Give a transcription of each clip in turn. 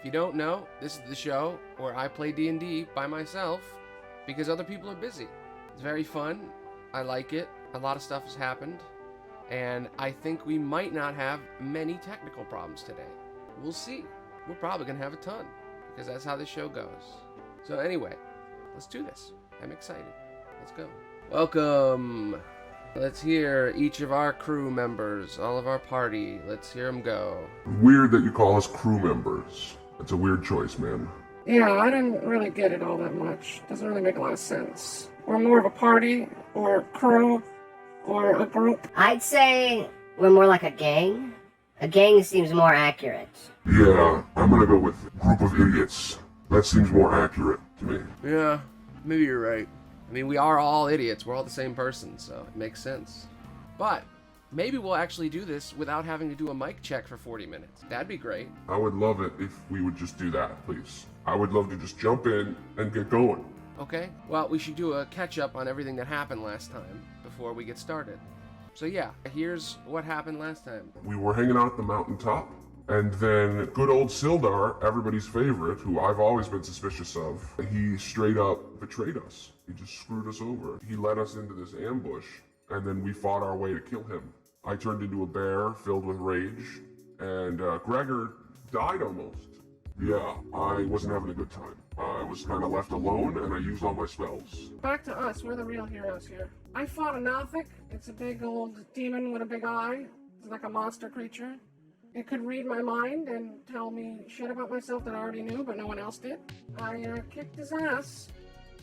If you don't know, this is the show where I play D&D by myself because other people are busy. It's very fun. I like it. A lot of stuff has happened. And I think we might not have many technical problems today. We'll see. We're probably going to have a ton because that's how this show goes. So anyway, let's do this. I'm excited. Let's go. Welcome. Let's hear each of our crew members, all of our party. Let's hear them go. Weird that you call us crew members. That's a weird choice, man. Yeah, I didn't really get it all that much. Doesn't really make a lot of sense. We're more of a party, or a crew, or a group. I'd say we're more like a gang. A gang seems more accurate. Yeah, I'm gonna go with group of idiots. That seems more accurate to me. Yeah, maybe you're right. I mean, we are all idiots. We're all the same person, so it makes sense. But maybe we'll actually do this without having to do a mic check for 40 minutes. That'd be great. I would love it if we would just do that, please. I would love to just jump in and get going. Okay, well, we should do a catch-up on everything that happened last time before we get started. So yeah, here's what happened last time. We were hanging out at the mountaintop, and then good old Sildar, everybody's favorite, who I've always been suspicious of, he straight up betrayed us. He just screwed us over. He led us into this ambush, and then we fought our way to kill him. I turned into a bear filled with rage, and Gregor died almost. Yeah, I wasn't having a good time. I was kind of left alone, and I used all my spells. Back to us, we're the real heroes here. I fought a Nothic. It's a big old demon with a big eye. It's like a monster creature. It could read my mind and tell me shit about myself that I already knew, but no one else did. I kicked his ass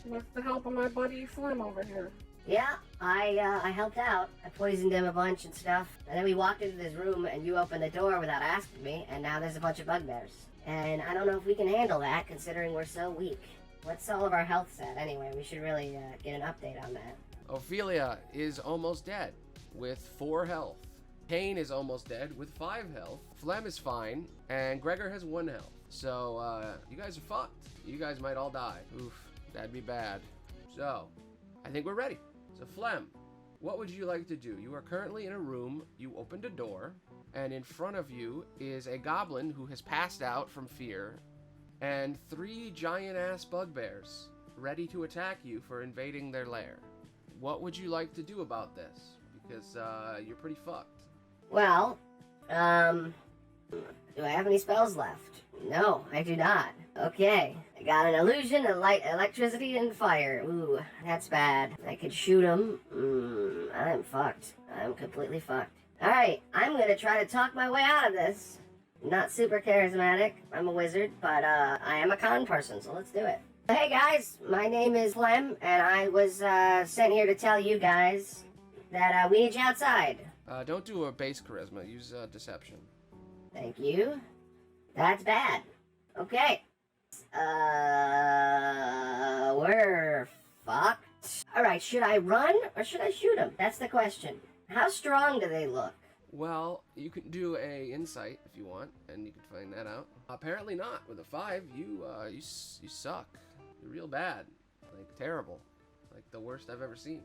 with the help of my buddy Flem over here. Yeah, I helped out. I poisoned him a bunch and stuff. And then we walked into this room and you opened the door without asking me, and now there's a bunch of bugbears. And I don't know if we can handle that considering we're so weak. What's all of our health at anyway? We should really get an update on that. Ophelia is almost dead with 4 health. Kane is almost dead with 5 health. Flem is fine, and Gregor has 1 health. So, you guys are fucked. You guys might all die. Oof, that'd be bad. So, I think we're ready. So, Flem, what would you like to do? You are currently in a room. You opened a door, and in front of you is a goblin who has passed out from fear, and 3 giant-ass bugbears ready to attack you for invading their lair. What would you like to do about this? Because, you're pretty fucked. Well, do I have any spells left? No, I do not. Okay, I got an illusion of light, electricity, and fire. Ooh, that's bad. I could shoot him. I'm fucked. I'm completely fucked. Alright, I'm gonna try to talk my way out of this. Not super charismatic. I'm a wizard, but I am a con person, so let's do it. Hey guys, my name is Flem, and I was sent here to tell you guys that we need you outside. Don't do a base charisma. Use deception. Thank you. That's bad. Okay. We're fucked. Alright, should I run or should I shoot him? That's the question. How strong do they look? Well, you can do a insight if you want, and you can find that out. Apparently not. With a 5, you suck. You're real bad. Like, terrible. Like, the worst I've ever seen.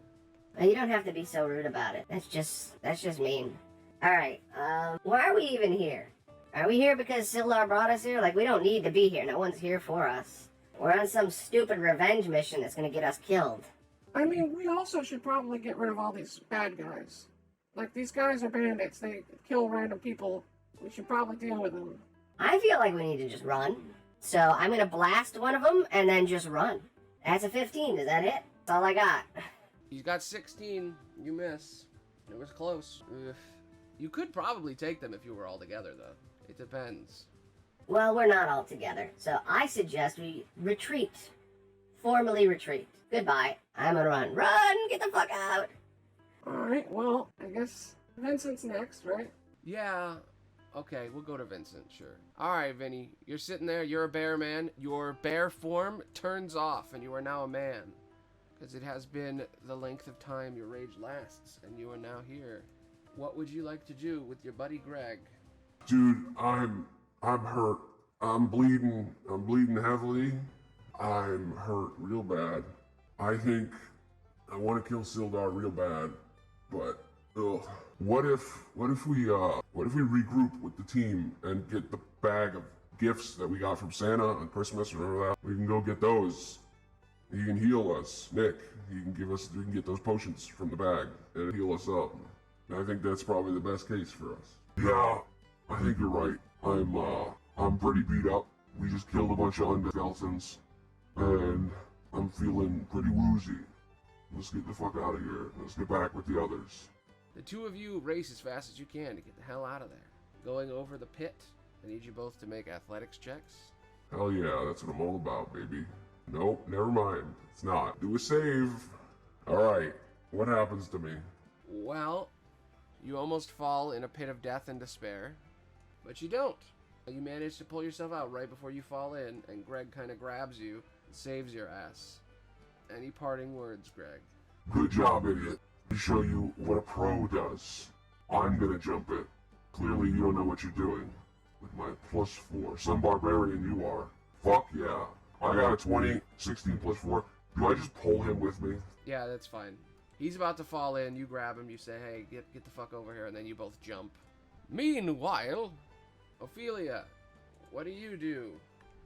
Now, you don't have to be so rude about it. That's just mean. Alright, why are we even here? Are we here because Sildar brought us here? Like, we don't need to be here. No one's here for us. We're on some stupid revenge mission that's gonna get us killed. I mean, we also should probably get rid of all these bad guys. Like, these guys are bandits. They kill random people. We should probably deal with them. I feel like we need to just run. So, I'm gonna blast one of them and then just run. That's a 15. Is that it? That's all I got. He's got 16. You miss. It was close. Ugh. You could probably take them if you were all together, though. It depends. Well, we're not all together. So, I suggest we retreat. Formally retreat. Goodbye. I'm gonna run. Run! Get the fuck out! Alright, well, I guess Vincent's next, right? Yeah. Okay, we'll go to Vincent, sure. Alright, Vinny. You're sitting there. You're a bear man. Your bear form turns off, and you are now a man. Because it has been the length of time your rage lasts, and you are now here. What would you like to do with your buddy Greg? Dude, I'm hurt. I'm bleeding heavily. I'm hurt real bad. I think I want to kill Sildar real bad, but what if we regroup with the team and get the bag of gifts that we got from Santa on Christmas, remember that? We can go get those. He can heal us, Nick. We can get those potions from the bag and heal us up. And I think that's probably the best case for us. Yeah, I think you're right. I'm pretty beat up. We just killed a bunch of undead skeletons, and I'm feeling pretty woozy. Let's get the fuck out of here. Let's get back with the others. The two of you race as fast as you can to get the hell out of there. Going over the pit, I need you both to make athletics checks. Hell yeah, that's what I'm all about, baby. Nope, never mind. It's not. Do a save. Alright, what happens to me? Well, you almost fall in a pit of death and despair, but you don't. You manage to pull yourself out right before you fall in, and Greg kind of grabs you and saves your ass. Any parting words, Greg? Good job, idiot. To show you what a pro does, I'm gonna jump it. Clearly you don't know what you're doing. With my +4, some barbarian you are. Fuck yeah. I got a 20, 16 +4. Do I just pull him with me? Yeah, that's fine. He's about to fall in, you grab him, you say, hey, get the fuck over here, and then you both jump. Meanwhile, Ophelia, what do you do?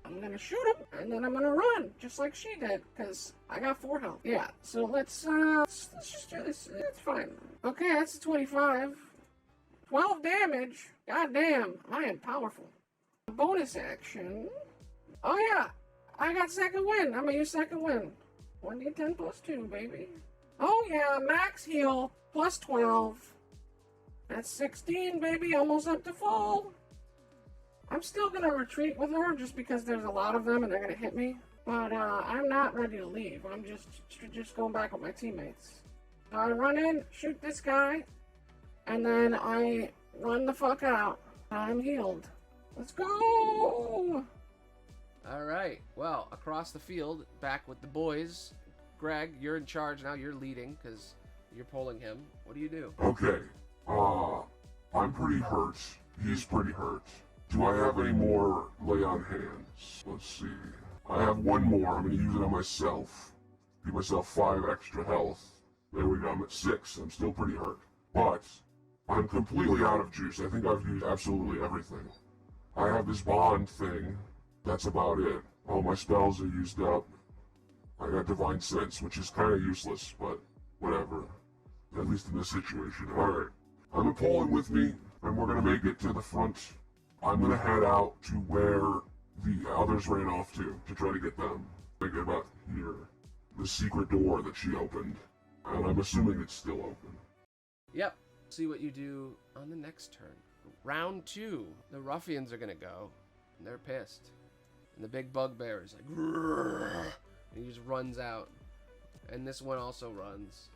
I'm gonna shoot him, and then I'm gonna run, just like she did, because I got 4 health. Yeah, so let's just do this. It's fine. Okay, that's a 25. 12 damage. God damn, I am powerful. Bonus action. Oh yeah, I got second win. I'm gonna use second win. 1d10 +2, baby. Oh yeah, max heal +12. That's 16, baby, almost up to full. I'm still gonna retreat with her just because there's a lot of them and they're gonna hit me. But I'm not ready to leave. I'm just going back with my teammates. So I run in, shoot this guy, and then I run the fuck out. I'm healed. Let's go! Alright, well, across the field, back with the boys. Greg, you're in charge now, you're leading, because you're pulling him. What do you do? Okay. I'm pretty hurt. He's pretty hurt. Do I have any more lay on hands? Let's see. I have one more. I'm going to use it on myself. Give myself 5 extra health. There we go. I'm at 6. I'm still pretty hurt. But I'm completely out of juice. I think I've used absolutely everything. I have this bond thing. That's about it. All my spells are used up. I got Divine Sense, which is kind of useless, but whatever. At least in this situation. Alright. I'm gonna pull him with me, and we're gonna make it to the front. I'm gonna head out to where the others ran off to try to get them. I get about here. The secret door that she opened. And I'm assuming it's still open. Yep. See what you do on the next turn. Round 2. The ruffians are gonna go. And they're pissed. And the big bugbear is like, "Grrr," and he just runs out. And this one also runs.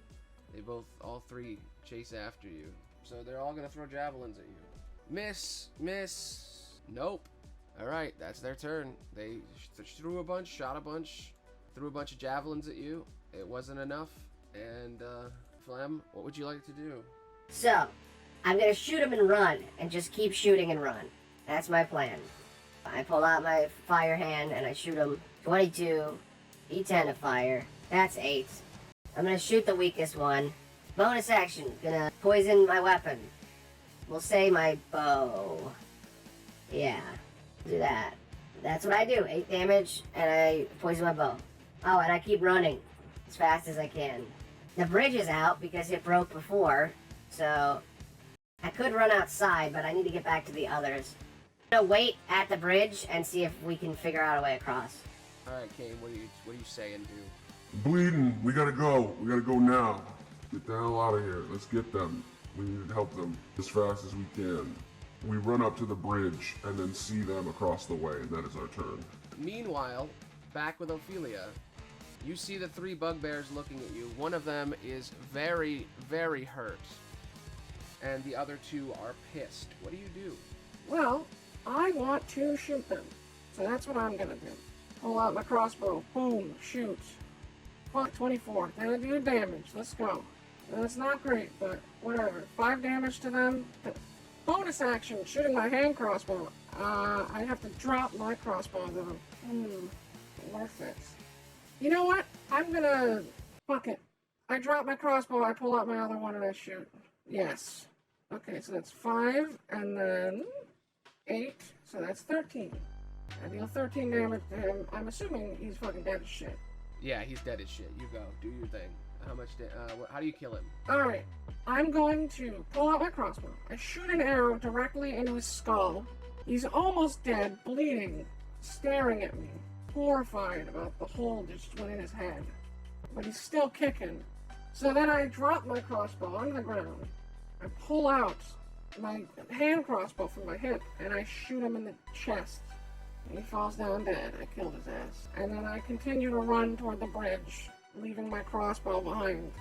They all 3 chase after you. So they're all gonna throw javelins at you. Miss. Nope. Alright, that's their turn. They threw a bunch, shot a bunch, threw a bunch of javelins at you. It wasn't enough. And, Flem, what would you like to do? So, I'm gonna shoot him and run, and just keep shooting and run. That's my plan. I pull out my fire hand, and I shoot him. 22, D10 of fire. That's 8. I'm gonna shoot the weakest one. Bonus action, gonna poison my weapon. We'll say my bow. Yeah, do that. That's what I do. 8 damage, and I poison my bow. Oh, and I keep running as fast as I can. The bridge is out because it broke before, so I could run outside, but I need to get back to the others. I'm gonna wait at the bridge and see if we can figure out a way across. Alright, Kane, what do you say and do? Bleeding. We gotta go. We gotta go now. Get the hell out of here. Let's get them. We need to help them as fast as we can. We run up to the bridge and then see them across the way, and that is our turn. Meanwhile, back with Ophelia, you see the 3 bugbears looking at you. One of them is very, very hurt. And the other 2 are pissed. What do you do? Well, I want to shoot them. So that's what I'm gonna do. Pull out my crossbow. Boom. Shoot. Fuck, 24. That'll do damage. Let's go. That's not great, but whatever. 5 damage to them. Bonus action, shooting my hand crossbow. I have to drop my crossbow though. Worth it. You know what? I'm gonna... Fuck it. I drop my crossbow, I pull out my other one, and I shoot. Yes. Okay, so that's 5, and then 8, so that's 13. I deal 13 damage to him. I'm assuming he's fucking dead as shit. Yeah, he's dead as shit. You go. Do your thing. How much how do you kill him? Alright. I'm going to pull out my crossbow. I shoot an arrow directly into his skull. He's almost dead, bleeding, staring at me, horrified about the hole that just went in his head. But he's still kicking. So then I drop my crossbow on the ground. I pull out my hand crossbow from my hip, and I shoot him in the chest. And he falls down dead. I killed his ass. And then I continue to run toward the bridge, leaving my crossbow behind.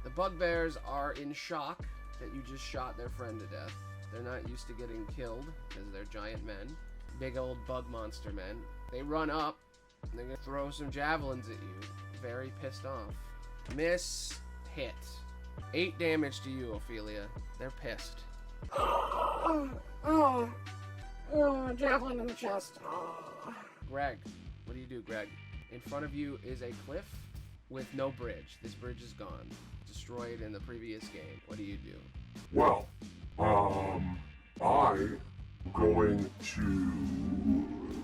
The bugbears are in shock that you just shot their friend to death. They're not used to getting killed because they're giant men. Big old bug monster men. They run up, and they're gonna throw some javelins at you. Very pissed off. Miss, hit. 8 damage to you, Ophelia. They're pissed. Javelin in the chest. Greg, what do you do, Greg? In front of you is a cliff with no bridge. This bridge is gone. Destroyed in the previous game. What do you do? Well, I'm going to...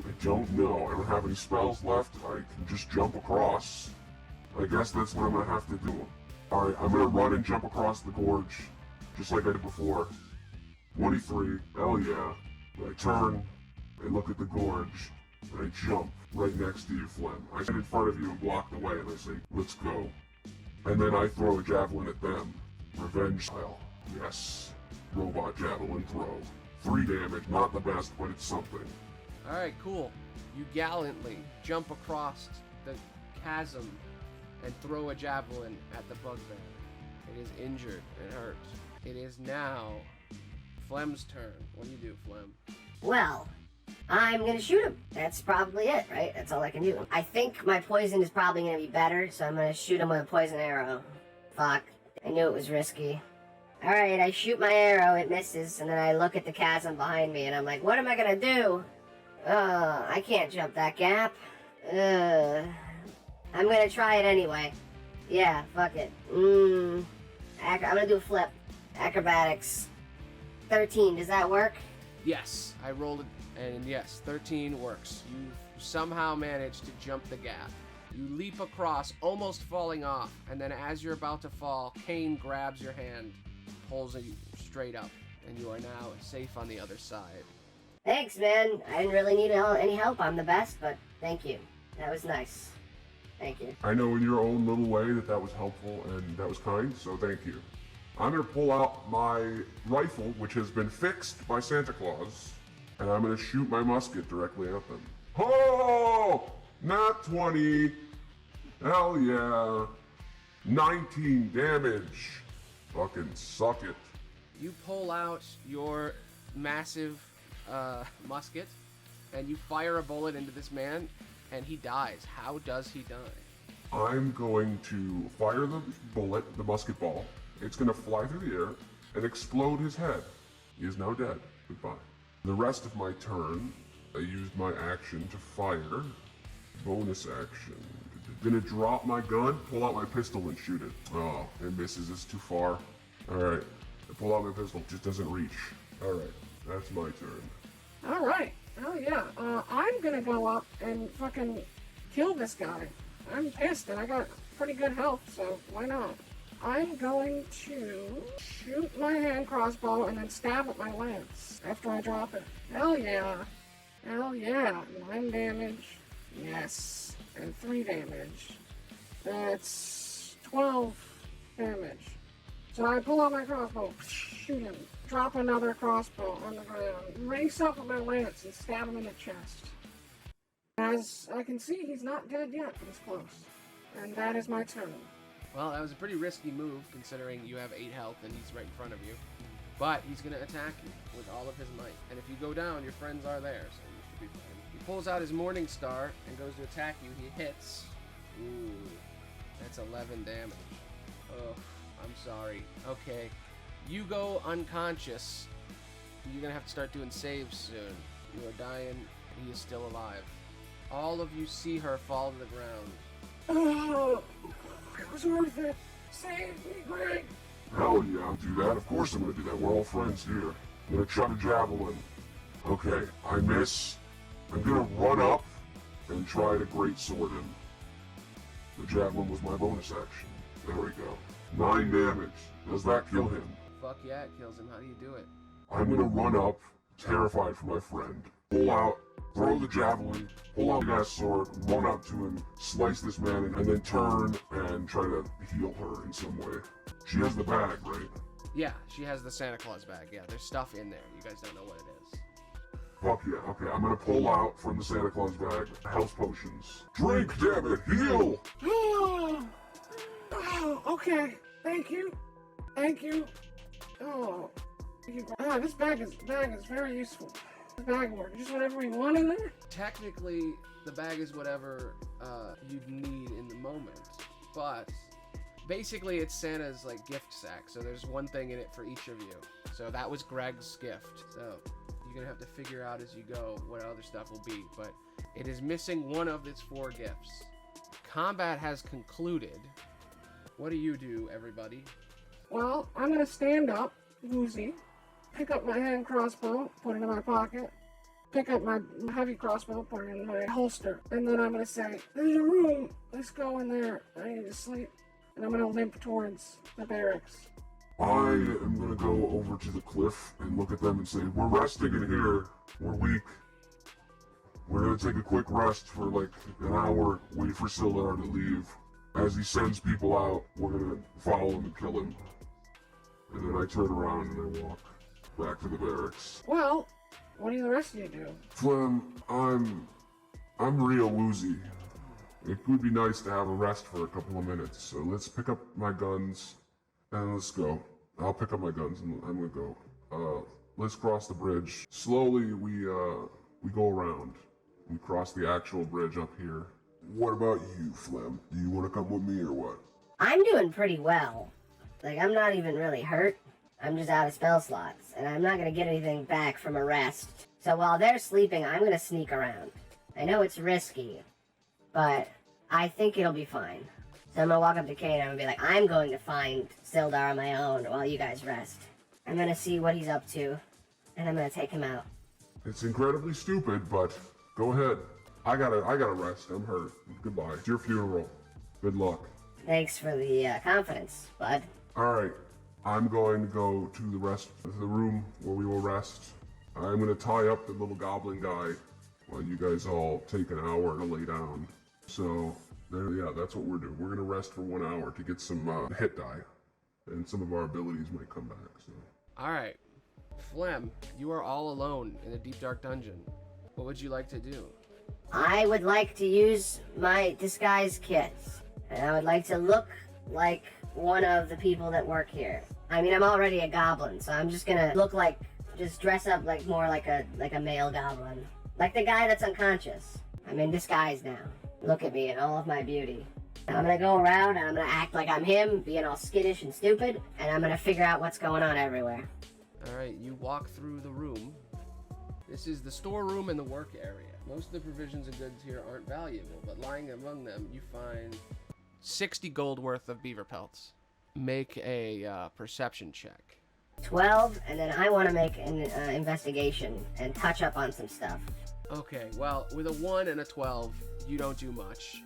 I don't know. I don't have any spells left. I can just jump across. I guess that's what I'm going to have to do. Alright, I'm going to run and jump across the gorge, just like I did before. 23, hell yeah. I turn, I look at the gorge, and I jump right next to you, Flem. I stand in front of you and block the way, and I say, let's go. And then I throw a javelin at them. Revenge style. Yes. Robot javelin throw. 3 damage, not the best, but it's something. Alright, cool. You gallantly jump across the chasm and throw a javelin at the bugbear. It is injured and hurt. It is now Flem's turn. What do you do, Flem? Well, I'm gonna shoot him. That's probably it, right? That's all I can do. I think my poison is probably gonna be better, so I'm gonna shoot him with a poison arrow. Fuck. I knew it was risky. Alright, I shoot my arrow, it misses, and then I look at the chasm behind me, and I'm like, what am I gonna do? I can't jump that gap. I'm gonna try it anyway. Yeah, fuck it. I'm gonna do a flip. Acrobatics. 13, does that work? Yes, I rolled it, and yes, 13 works. You somehow managed to jump the gap. You leap across, almost falling off, and then as you're about to fall, Kane grabs your hand, pulls you straight up, and you are now safe on the other side. Thanks, man. I didn't really need any help. I'm the best, but thank you. That was nice. Thank you. I know in your own little way that was helpful and that was kind, so thank you. I'm going to pull out my rifle, which has been fixed by Santa Claus, and I'm going to shoot my musket directly at them. Oh! Not 20. Hell yeah. 19 damage. Fucking suck it. You pull out your massive musket, and you fire a bullet into this man, and he dies. How does he die? I'm going to fire the bullet, the musket ball. It's going to fly through the air and explode his head. He is now dead. Goodbye. The rest of my turn, I used my action to fire. Bonus action. Gonna drop my gun, pull out my pistol and shoot it. Oh, it misses. It's too far. Alright. I pull out my pistol. Just doesn't reach. Alright. That's my turn. Alright. Oh yeah. I'm gonna go up and fucking kill this guy. I'm pissed and I got pretty good health, so why not? I'm going to shoot my hand crossbow and then stab at my lance after I drop it. Hell yeah. Hell yeah. 9 damage. Yes. And 3 damage. That's 12 damage. So I pull out my crossbow, shoot him, drop another crossbow on the ground, race up with my lance and stab him in the chest. As I can see, he's not dead yet, but he's close. And that is my turn. Well, that was a pretty risky move, considering you have 8 health and he's right in front of you. But he's going to attack you with all of his might. And if you go down, your friends are there, so you should be fine. He pulls out his Morning Star and goes to attack you. He hits. Ooh, that's 11 damage. Oh, I'm sorry. Okay, you go unconscious. You're going to have to start doing saves soon. You are dying. He is still alive. All of you see her fall to the ground. Oh, it was worth it. Save me, Greg. Hell yeah, I'll do that. Of course I'm gonna do that. We're all friends here. I'm gonna chuck a javelin. Okay, I miss. I'm gonna run up and try to great sword him. The javelin was my bonus action. There we go. 9 damage. Does that kill him? Fuck yeah, it kills him. How do you do it? I'm gonna run up, terrified for my friend. Pull out, throw the javelin, pull out the gas sword, run up to him, slice this man, and then turn and try to heal her in some way. She has the bag, right? Yeah, she has the Santa Claus bag. Yeah, there's stuff in there. You guys don't know what it is. Fuck yeah, okay, I'm gonna pull out from the Santa Claus bag health potions. Drink, damn it, heal! Oh, okay. Thank you. Thank you. Oh, thank you. This bag is very useful. This bag works. Just whatever we want in there. Technically, the bag is whatever you'd need in the moment, but basically it's Santa's like gift sack. So there's one thing in it for each of you. So that was Greg's gift. So you're gonna have to figure out as you go what other stuff will be, but it is missing one of its 4 gifts. Combat has concluded. What do you do, everybody? Well, I'm gonna stand up, woozy, pick up my hand crossbow, put it in my pocket, pick up my heavy crossbow, put it in my holster, and then I'm gonna say, "There's a room. Let's go in there. I need to sleep." And I'm gonna limp towards the barracks. I am gonna go over to the cliff and look at them and say, "We're resting in here. We're weak. We're gonna take a quick rest for like an hour, wait for Sildar to leave. As he sends people out, we're gonna follow him and kill him." And then I turn around and I walk back to the barracks. Well, what do the rest of you do? Flem, I'm real woozy. It would be nice to have a rest for a couple of minutes, so let's pick up my guns and let's go. I'll pick up my guns and I'm gonna go. Let's cross the bridge. Slowly we go around. We cross the actual bridge up here. What about you, Flem? Do you want to come with me or what? I'm doing pretty well. Like, I'm not even really hurt. I'm just out of spell slots, and I'm not gonna get anything back from a rest. So while they're sleeping, I'm gonna sneak around. I know it's risky, but I think it'll be fine. So I'm gonna walk up to Kane and I'm gonna be like, I'm going to find Sildar on my own while you guys rest. I'm gonna see what he's up to, and I'm gonna take him out. It's incredibly stupid, but go ahead. I gotta rest. I'm hurt. Goodbye. It's your funeral. Good luck. Thanks for the confidence, bud. Alright, I'm going to go to the room where we will rest. I'm going to tie up the little goblin guy while you guys all take an hour to lay down. So, yeah, that's what we're doing. We're going to rest for 1 hour to get some hit die. And some of our abilities might come back, so. Alright. Flem, you are all alone in a deep dark dungeon. What would you like to do? I would like to use my disguise kit, and I would like to look like one of the people that work here. I mean, I'm already a goblin, so I'm just gonna just dress up like more like a male goblin. Like the guy that's unconscious. I'm in disguise now. Look at me in all of my beauty. I'm gonna go around and I'm gonna act like I'm him, being all skittish and stupid, and I'm gonna figure out what's going on everywhere. Alright, you walk through the room. This is the storeroom and the work area. Most of the provisions and goods here aren't valuable, but lying among them, you find 60 gold worth of beaver pelts. Make a perception check. 12, and then I want to make an investigation and touch up on some stuff. Okay, well, with a 1 and a 12, you don't do much.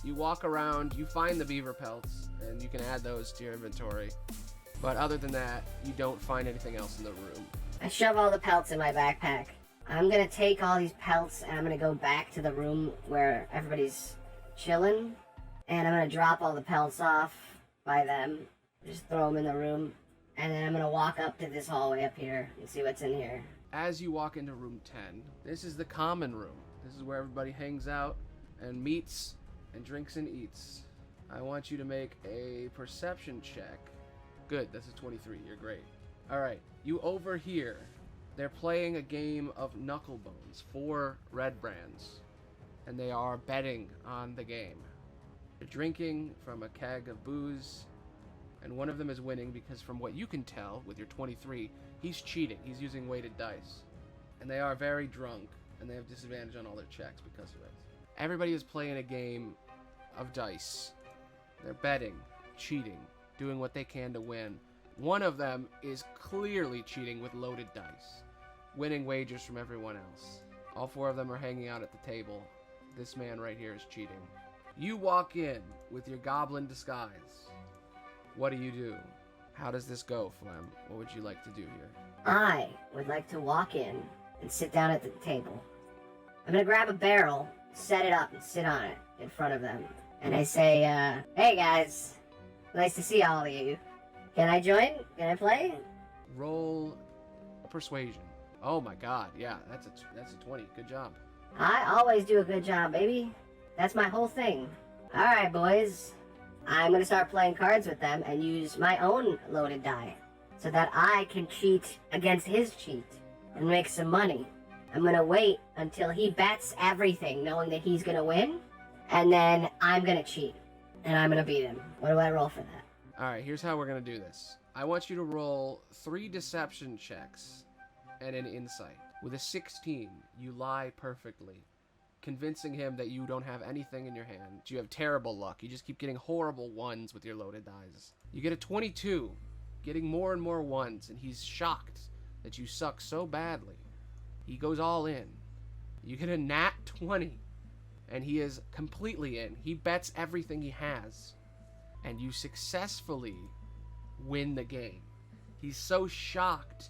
You walk around, you find the beaver pelts, and you can add those to your inventory. But other than that, you don't find anything else in the room. I shove all the pelts in my backpack. I'm gonna take all these pelts and I'm gonna go back to the room where everybody's chilling. And I'm gonna drop all the pelts off by them. Just throw them in the room. And then I'm gonna walk up to this hallway up here and see what's in here. As you walk into room 10, this is the common room. This is where everybody hangs out and meets and drinks and eats. I want you to make a perception check. Good, that's a 23, you're great. Alright, you overhear. They're playing a game of Knucklebones, 4 red brands, and they are betting on the game. They're drinking from a keg of booze, and one of them is winning because from what you can tell with your 23, he's cheating. He's using weighted dice. And they are very drunk, and they have disadvantage on all their checks because of it. Everybody is playing a game of dice. They're betting, cheating, doing what they can to win. One of them is clearly cheating with loaded dice, winning wagers from everyone else. All 4 of them are hanging out at the table. This man right here is cheating. You walk in with your goblin disguise. What do? How does this go, Flem? What would you like to do here? I would like to walk in and sit down at the table. I'm gonna grab a barrel, set it up, and sit on it in front of them. And I say, hey guys, nice to see all of you. Can I join? Can I play? Roll persuasion. Oh my god, yeah, that's a 20. Good job. I always do a good job, baby. That's my whole thing. Alright, boys. I'm gonna start playing cards with them and use my own loaded die so that I can cheat against his cheat and make some money. I'm gonna wait until he bets everything knowing that he's gonna win, and then I'm gonna cheat and I'm gonna beat him. What do I roll for that? Alright, here's how we're gonna do this. I want you to roll 3 deception checks and an insight. With a 16, you lie perfectly, convincing him that you don't have anything in your hand. You have terrible luck. You just keep getting horrible ones with your loaded dice. You get a 22, getting more and more ones, and he's shocked that you suck so badly. He goes all in. You get a nat 20, and he is completely in. He bets everything he has, and you successfully win the game. He's so shocked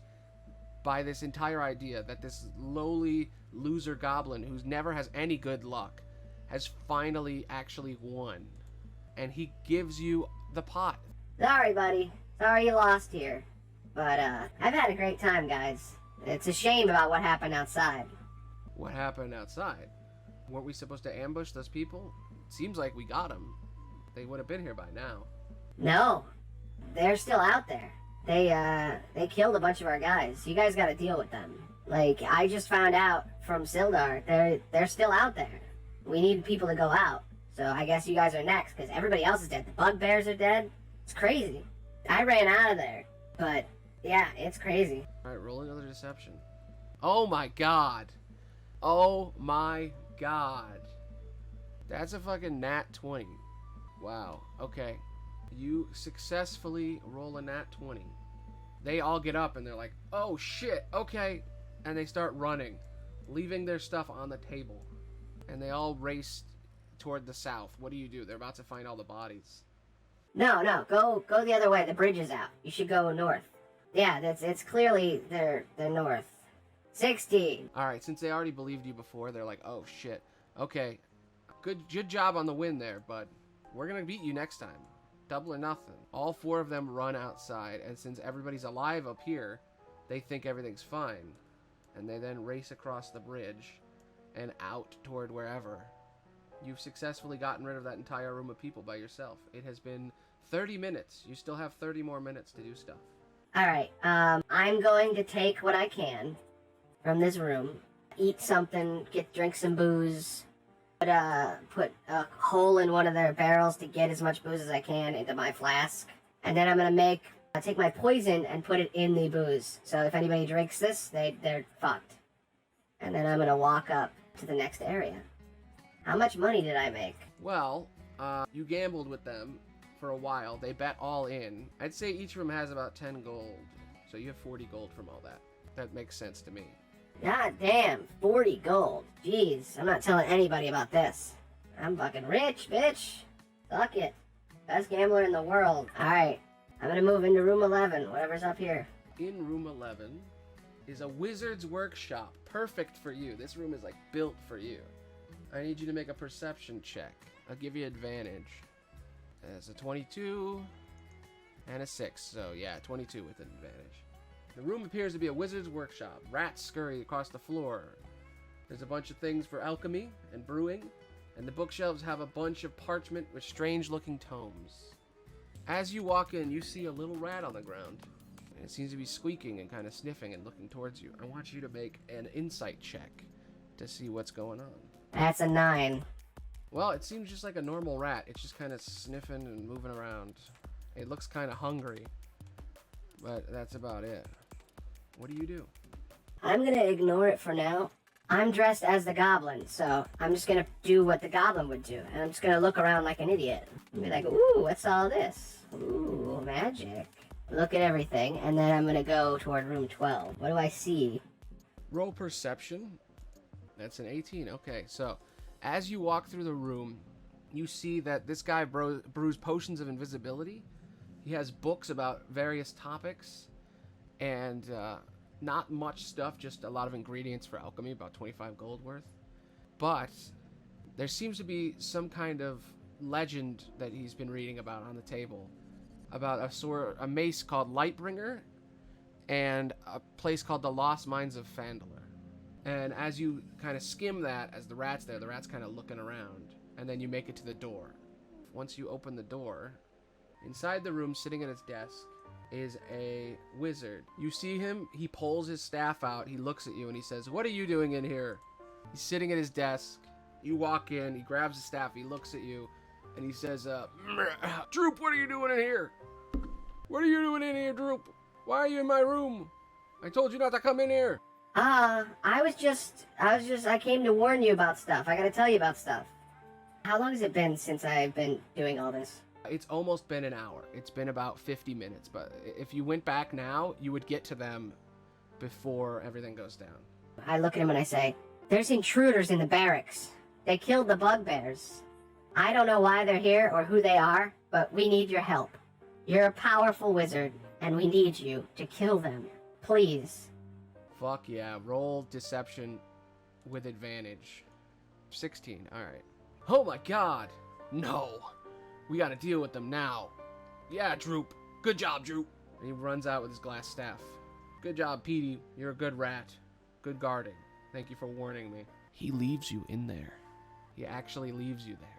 by this entire idea that this lowly loser goblin who never has any good luck has finally actually won. And he gives you the pot. Sorry, buddy. Sorry you lost here. But, I've had a great time, guys. It's a shame about what happened outside. What happened outside? Weren't we supposed to ambush those people? Seems like we got them. They would have been here by now. No. They're still out there. They killed a bunch of our guys. You guys gotta deal with them. Like, I just found out from Sildar, they're still out there. We need people to go out. So I guess you guys are next, because everybody else is dead. The bugbears are dead. It's crazy. I ran out of there. But, yeah, it's crazy. Alright, roll another deception. Oh my god. Oh my god. That's a fucking nat 20. Wow. Okay. You successfully roll a nat 20. They all get up and they're like, oh shit, okay. And they start running, leaving their stuff on the table. And they all race toward the south. What do? They're about to find all the bodies. No, go the other way. The bridge is out. You should go north. Yeah, it's clearly they're north. 16. Alright, since they already believed you before, they're like, oh shit. Okay. Good job on the win there, but we're gonna beat you next time. Double or nothing. All 4 of them run outside, and since everybody's alive up here, they think everything's fine. And they then race across the bridge and out toward wherever. You've successfully gotten rid of that entire room of people by yourself. It has been 30 minutes. You still have 30 more minutes to do stuff. Alright, I'm going to take what I from this room, eat something, drink some booze, put a hole in one of their barrels to get as much booze as I can into my flask. And then I'm gonna take my poison and put it in the booze. So if anybody drinks this, they're fucked. And then I'm gonna walk up to the next area. How much money did I make? Well, you gambled with them for a while. They bet all in. I'd say each of them has about 10 gold. So you have 40 gold from all that. That makes sense to me. God damn, 40 gold. Jeez, I'm not telling anybody about this. I'm fucking rich, bitch. Suck it. Best gambler in the world. Alright, I'm gonna move into room 11, whatever's up here. In room 11 is a wizard's workshop. Perfect for you. This room is like built for you. I need you to make a perception check. I'll give you advantage. It's a 22 and a 6. So yeah, 22 with an advantage. The room appears to be a wizard's workshop. Rats scurry across the floor. There's a bunch of things for alchemy and brewing, and the bookshelves have a bunch of parchment with strange-looking tomes. As you walk in, you see a little rat on the ground, and it seems to be squeaking and kind of sniffing and looking towards you. I want you to make an insight check to see what's going on. That's a 9. Well, it seems just like a normal rat. It's just kind of sniffing and moving around. It looks kind of hungry, but that's about it. What do? I'm gonna ignore it for now. I'm dressed as the goblin, so I'm just gonna do what the goblin would do. And I'm just gonna look around like an idiot. And be like, ooh, what's all this? Ooh, magic. Look at everything, and then I'm gonna go toward room 12. What do I see? Roll perception That's an 18. Okay, so as you walk through the room, you see that this guy brews potions of invisibility. He has books about various topics, and not much stuff, just a lot of ingredients for alchemy, about 25 gold worth. But there seems to be some kind of legend that he's been reading about on the table, about a mace called Lightbringer, and a place called the Lost Mines of Fandler. And as you kind of skim that, as the rat's there, the rat's kind of looking around, and then you make it to the door. Once you open the door, inside the room, sitting at his desk, is a wizard. You see him, he pulls his staff out, he looks at you, and he says, "What are you doing in here?" He's sitting at his desk. You walk in, he grabs the staff, he looks at you, and he says, "Droop, what are you doing in here? What are you doing in here, Droop? Why are you in my room? I told you not to come in here." I came to warn you about stuff. I gotta tell you about stuff. How long has it been since I've been doing all this? It's almost been an hour. It's been about 50 minutes, but if you went back now, you would get to them before everything goes down. I look at him and I say, "There's intruders in the barracks. They killed the bugbears. I don't know why they're here or who they are, but we need your help. You're a powerful wizard, and we need you to kill them. Please." Fuck yeah. Roll deception with advantage. 16. Alright. Oh my god. No. We gotta deal with them now. Yeah, Droop. Good job, Droop. And he runs out with his glass staff. Good job, Petey. You're a good rat. Good guarding. Thank you for warning me. He leaves you in there. He actually leaves you there.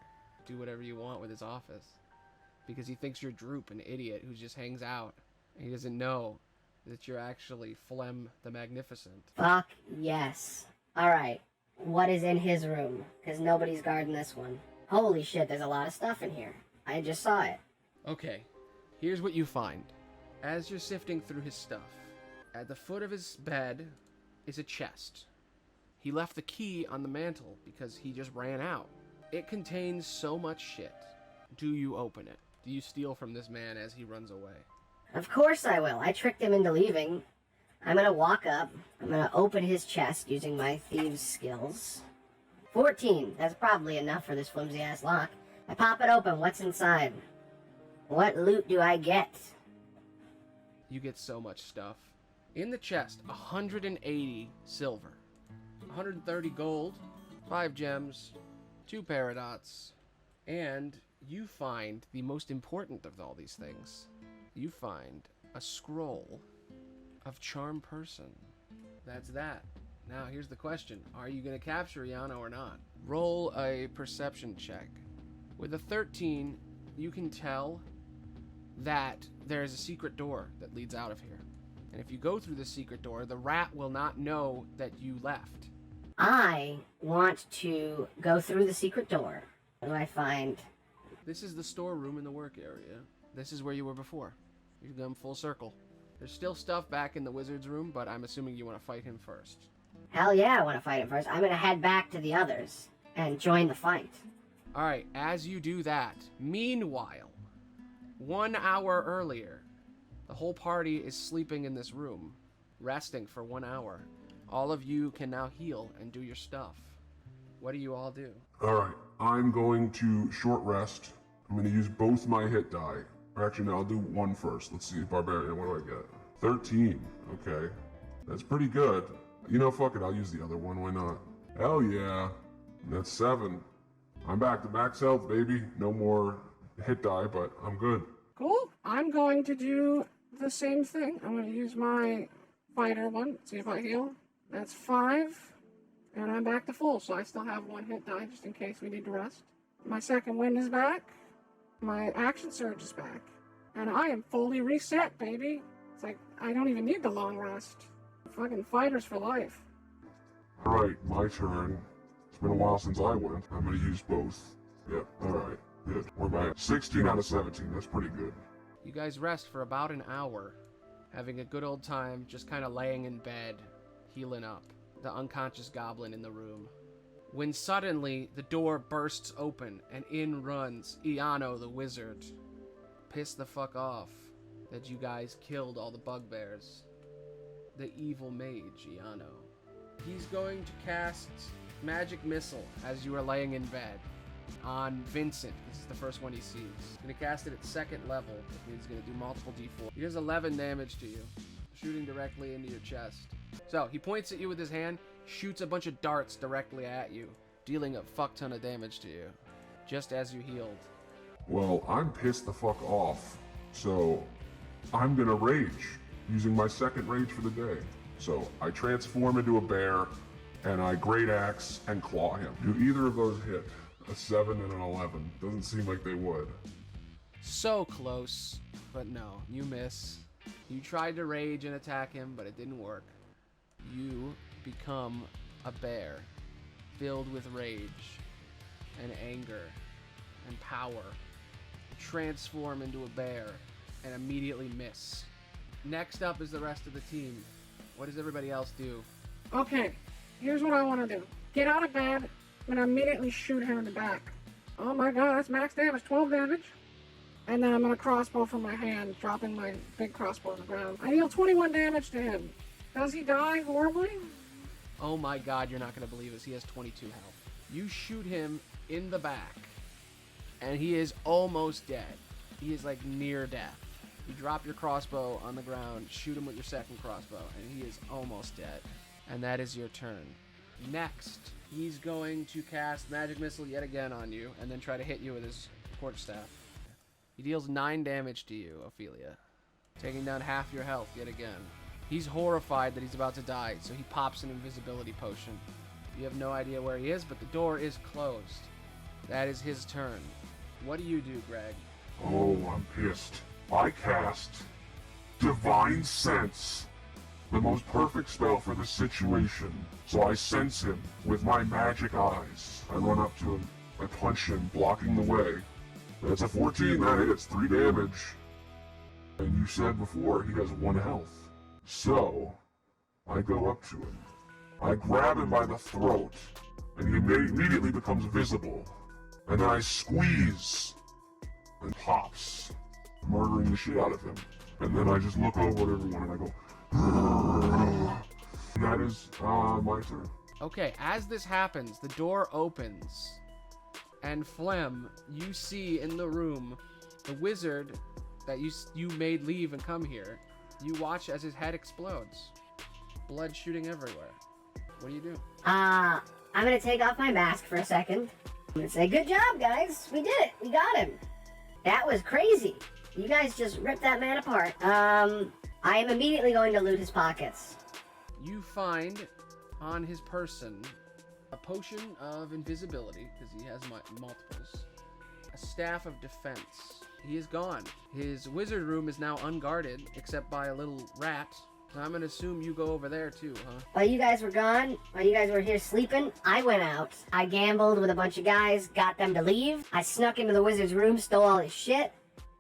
Do whatever you want with his office. Because he thinks you're Droop, an idiot who just hangs out. And he doesn't know that you're actually Flem the Magnificent. Fuck yes. Alright, what is in his room? Because nobody's guarding this one. Holy shit, there's a lot of stuff in here. I just saw it. Okay, here's what you find. As you're sifting through his stuff, at the foot of his bed is a chest. He left the key on the mantle because he just ran out. It contains so much shit. Do you open it? Do you steal from this man as he runs away? Of course I will. I tricked him into leaving. I'm gonna walk up. I'm gonna open his chest using my thieves' skills. 14. That's probably enough for this flimsy-ass lock. I pop it open. What's inside? What loot do I get? You get so much stuff. In the chest, 180 silver, 130 gold, 5 gems, 2 paradots, and you find the most important of all these things. You find a scroll of Charm Person. That's that. Now, here's the question. Are you going to capture Yano or not? Roll a perception check. With a 13, you can tell that there is a secret door that leads out of here. And if you go through the secret door, the rat will not know that you left. I want to go through the secret door. What do I find? This is the storeroom in the work area. This is where you were before. You've come full circle. There's still stuff back in the wizard's room, but I'm assuming you want to fight him first. Hell yeah, I want to fight him first. I'm going to head back to the others and join the fight. Alright, as you do that, meanwhile, 1 hour earlier, the whole party is sleeping in this room, resting for 1 hour. All of you can now heal and do your stuff. What do you all do? Alright, I'm going to short rest. I'm going to use both my hit die. Or actually, no, I'll do one first. Let's see, Barbarian, what do I get? 13, okay. That's pretty good. You know, fuck it, I'll use the other one, why not? Hell yeah, that's 7. I'm back to max health, baby. No more hit die, but I'm good. Cool. I'm going to do the same thing. I'm going to use my fighter one, see if I heal. That's 5, and I'm back to full, so I still have 1 hit die just in case we need to rest. My second wind is back. My action surge is back. And I am fully reset, baby. It's like, I don't even need the long rest. Fucking fighters for life. Alright, my turn. It's been a while since I went. I'm gonna use both. Yep, alright, good. We're by 16 out of 17, that's pretty good. You guys rest for about an hour, having a good old time, just kind of laying in bed, healing up. The unconscious goblin in the room. When suddenly, the door bursts open, and in runs Iano the wizard. Pissed the fuck off that you guys killed all the bugbears. The evil mage, Iano. He's going to cast magic missile as you are laying in bed on Vincent. This is the first one he sees. He's gonna cast it at second level, which means he's gonna do multiple d4. He does 11 damage to you, shooting directly into your chest. So he points at you with his hand, shoots a bunch of darts directly at you, dealing a fuck ton of damage to you, just as you healed. Well, I'm pissed the fuck off, so I'm gonna rage, using my second rage for the day. So I transform into a bear, and I great axe and claw him. Do either of those hit? A 7 and an 11. Doesn't seem like they would. So close, but no, you miss. You tried to rage and attack him, but it didn't work. You become a bear, filled with rage and anger and power. Transform into a bear and immediately miss. Next up is the rest of the team. What does everybody else do? Okay, here's what I want to do. Get out of bed, I'm gonna immediately shoot her in the back. Oh my god, that's max damage, 12 damage. And then I'm gonna crossbow from my hand, dropping my big crossbow on the ground. I deal 21 damage to him. Does he die horribly? Oh my god, you're not gonna believe this. He has 22 health. You shoot him in the back, and he is almost dead. He is like near death. You drop your crossbow on the ground, shoot him with your second crossbow, and he is almost dead. And that is your turn. Next, he's going to cast Magic Missile yet again on you, and then try to hit you with his quarterstaff. He deals 9 damage to you, Ophelia, taking down half your health yet again. He's horrified that he's about to die, so he pops an invisibility potion. You have no idea where he is, but the door is closed. That is his turn. What do you do, Greg? Oh, I'm pissed. I cast Divine Sense, the most perfect spell for the situation. So I sense him with my magic eyes. I run up to him, I punch him, blocking the way. That's a 14, that hits, 3 damage. And you said before, he has 1 health. So, I go up to him. I grab him by the throat, and he immediately becomes visible. And then I squeeze, and pops, murdering the shit out of him. And then I just look over at everyone and I go, and that is my turn. Okay, as this happens, the door opens, and Flem, you see in the room the wizard that you made leave and come here. You watch as his head explodes, blood shooting everywhere. What do you do? I'm gonna take off my mask for a second. I'm gonna say, good job, guys. We did it. We got him. That was crazy. You guys just ripped that man apart. I am immediately going to loot his pockets. You find on his person a potion of invisibility, because he has multiples, a staff of defense. He is gone. His wizard room is now unguarded, except by a little rat. So I'm gonna assume you go over there too, huh? While you guys were gone, while you guys were here sleeping, I went out. I gambled with a bunch of guys, got them to leave. I snuck into the wizard's room, stole all his shit,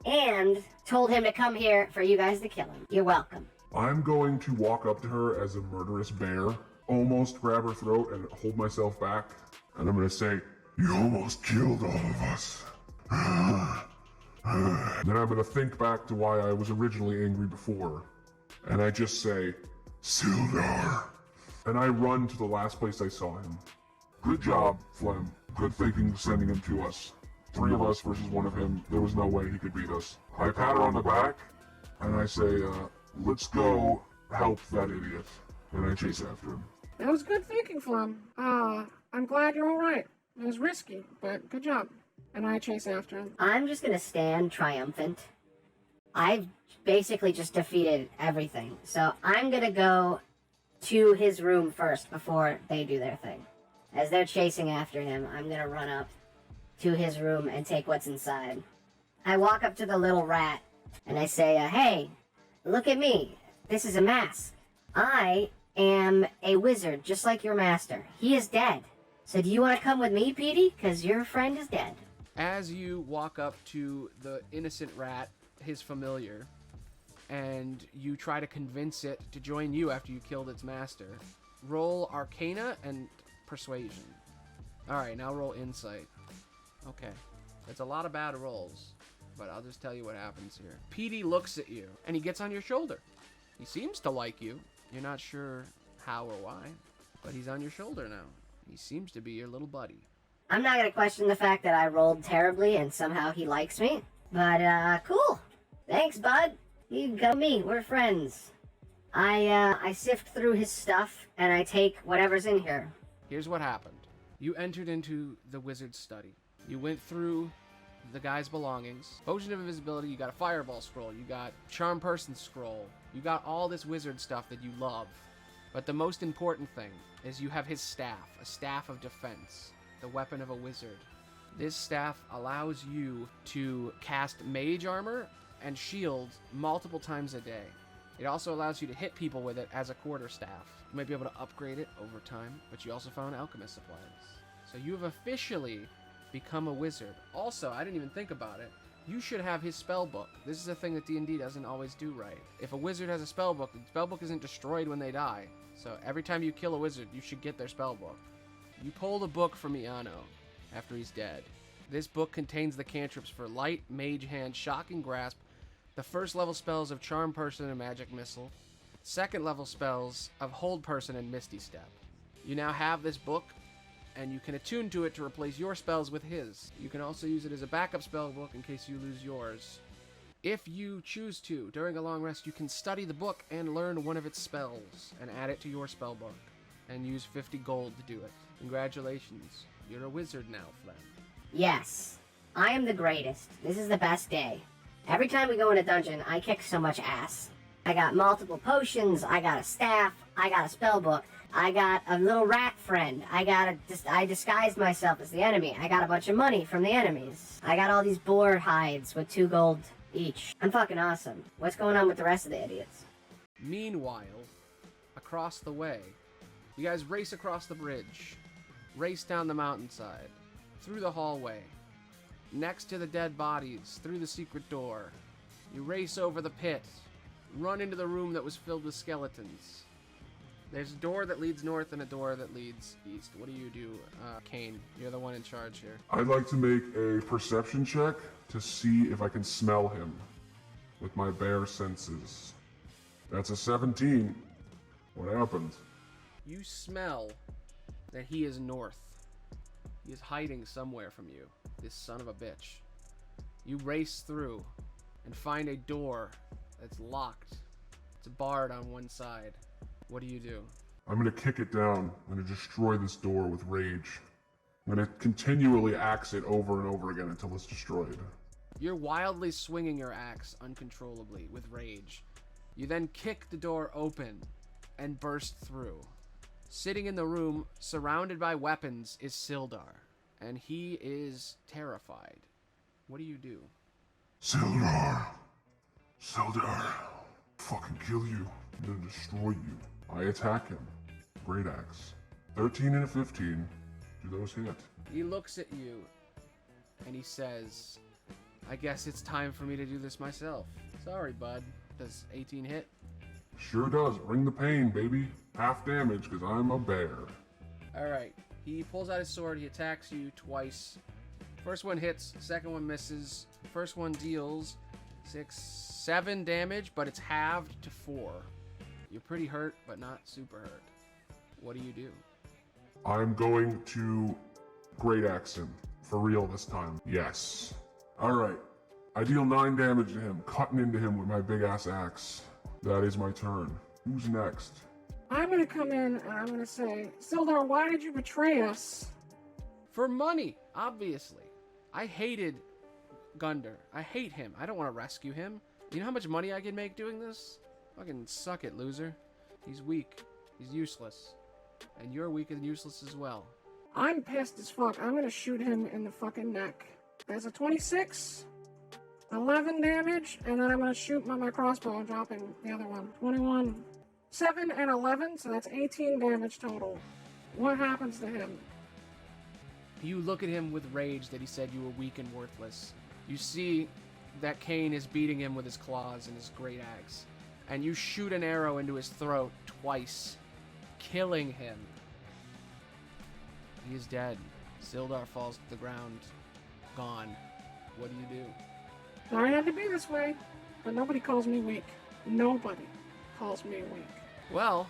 and told him to come here for you guys to kill him. You're welcome. I'm going to walk up to her as a murderous bear, almost grab her throat and hold myself back. And I'm going to say, you almost killed all of us. Then I'm going to think back to why I was originally angry before. And I just say, Sildar. And I run to the last place I saw him. Good job, Flem. Good thinking sending him to us. 3 of us versus 1 of him. There was no way he could beat us. I pat her on the back, and I say, let's go help that idiot. And I chase after him. That was good thinking, Flum. I'm glad you're alright. It was risky, but good job. And I chase after him. I'm just gonna stand triumphant. I've basically just defeated everything. So I'm gonna go to his room first before they do their thing. As they're chasing after him, I'm gonna run up to his room and take what's inside. I walk up to the little rat and I say, hey, look at me. This is a mask. I am a wizard, just like your master. He is dead. So do you want to come with me, Petey? Because your friend is dead. As you walk up to the innocent rat, his familiar, and you try to convince it to join you after you killed its master, roll Arcana and Persuasion. Alright, now roll Insight. Okay. That's a lot of bad rolls, but I'll just tell you what happens here. Petey looks at you, and he gets on your shoulder. He seems to like you. You're not sure how or why, but he's on your shoulder now. He seems to be your little buddy. I'm not gonna question the fact that I rolled terribly and somehow he likes me. But, cool. Thanks, bud. You got me. We're friends. I sift through his stuff and I take whatever's in here. Here's what happened. You entered into the wizard's study. You went through the guy's belongings. Potion of invisibility, you got a fireball scroll, you got charm person scroll, you got all this wizard stuff that you love. But the most important thing is you have his staff, a staff of defense, the weapon of a wizard. This staff allows you to cast mage armor and shield multiple times a day. It also allows you to hit people with it as a quarterstaff. You might be able to upgrade it over time, but you also found alchemist supplies. So you have officially become a wizard. Also, I didn't even think about it. You should have his spell book. This is a thing that D&D doesn't always do right. If a wizard has a spell book, the spell book isn't destroyed when they die. So every time you kill a wizard, you should get their spell book. You pull the book from Iano after he's dead. This book contains the cantrips for Light, Mage Hand, Shocking Grasp, the first level spells of Charm Person and Magic Missile, second level spells of Hold Person and Misty Step. You now have this book, and you can attune to it to replace your spells with his. You can also use it as a backup spell book in case you lose yours. If you choose to, during a long rest, you can study the book and learn one of its spells and add it to your spell book and use 50 gold to do it. Congratulations, you're a wizard now, Flem. Yes, I am the greatest. This is the best day. Every time we go in a dungeon, I kick so much ass. I got multiple potions, I got a staff, I got a spell book, I got a little rat friend, I disguised myself as the enemy, I got a bunch of money from the enemies, I got all these boar hides with 2 gold each. I'm fucking awesome. What's going on with the rest of the idiots? Meanwhile, across the way, you guys race across the bridge, race down the mountainside, through the hallway, next to the dead bodies, through the secret door. You race over the pit, run into the room that was filled with skeletons. There's a door that leads north and a door that leads east. What do you do, Kane? You're the one in charge here. I'd like to make a perception check to see if I can smell him with my bare senses. That's a 17. What happened? You smell that he is north. He is hiding somewhere from you, this son of a bitch. You race through and find a door that's locked. It's barred on one side. What do? I'm gonna kick it down. I'm gonna destroy this door with rage. I'm gonna continually axe it over and over again until it's destroyed. You're wildly swinging your axe uncontrollably with rage. You then kick the door open and burst through. Sitting in the room, surrounded by weapons, is Sildar, and he is terrified. What do? Sildar! Sildar! Fucking kill you. I'm gonna destroy you. I attack him. Great axe. 13 and a 15. Do those hit? He looks at you, and he says, I guess it's time for me to do this myself. Sorry, bud. Does 18 hit? Sure does. Bring the pain, baby. Half damage, because I'm a bear. Alright. He pulls out his sword. He attacks you twice. First one hits. Second one misses. First one deals 7 damage, but it's halved to 4. You're pretty hurt, but not super hurt. What do? I'm going to great axe him. For real this time. Yes. Alright. I deal 9 damage to him, cutting into him with my big ass axe. That is my turn. Who's next? I'm gonna come in and I'm gonna say, Sildar, why did you betray us? For money, obviously. I hated Gunder. I hate him. I don't want to rescue him. You know how much money I can make doing this? Fucking suck it, loser. He's weak. He's useless. And you're weak and useless as well. I'm pissed as fuck. I'm gonna shoot him in the fucking neck. That's a 26, 11 damage, and then I'm gonna shoot my crossbow, dropping the other one. 21, 7 and 11, so that's 18 damage total. What happens to him? You look at him with rage that he said you were weak and worthless. You see that Kane is beating him with his claws and his great axe. And you shoot an arrow into his throat twice, killing him. He is dead. Sildar falls to the ground, gone. What do? Sorry it had to be this way, but nobody calls me weak. Nobody calls me weak. Well,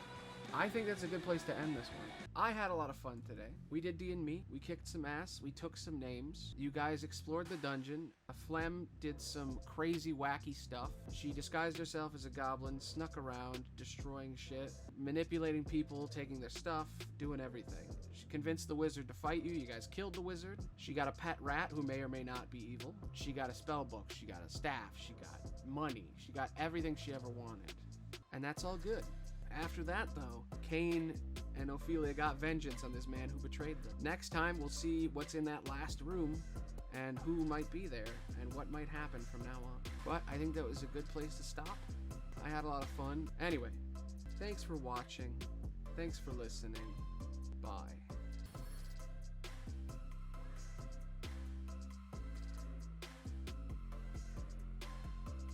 I think that's a good place to end this one. I had a lot of fun today. We did D&Me, we kicked some ass, we took some names. You guys explored the dungeon. Flem did some crazy wacky stuff. She disguised herself as a goblin, snuck around, destroying shit, manipulating people, taking their stuff, doing everything. She convinced the wizard to fight you. You guys killed the wizard. She got a pet rat who may or may not be evil. She got a spell book. She got a staff. She got money. She got everything she ever wanted. And that's all good. After that, though, Cain and Ophelia got vengeance on this man who betrayed them. Next time, we'll see what's in that last room and who might be there and what might happen from now on. But I think that was a good place to stop. I had a lot of fun. Anyway, thanks for watching. Thanks for listening. Bye.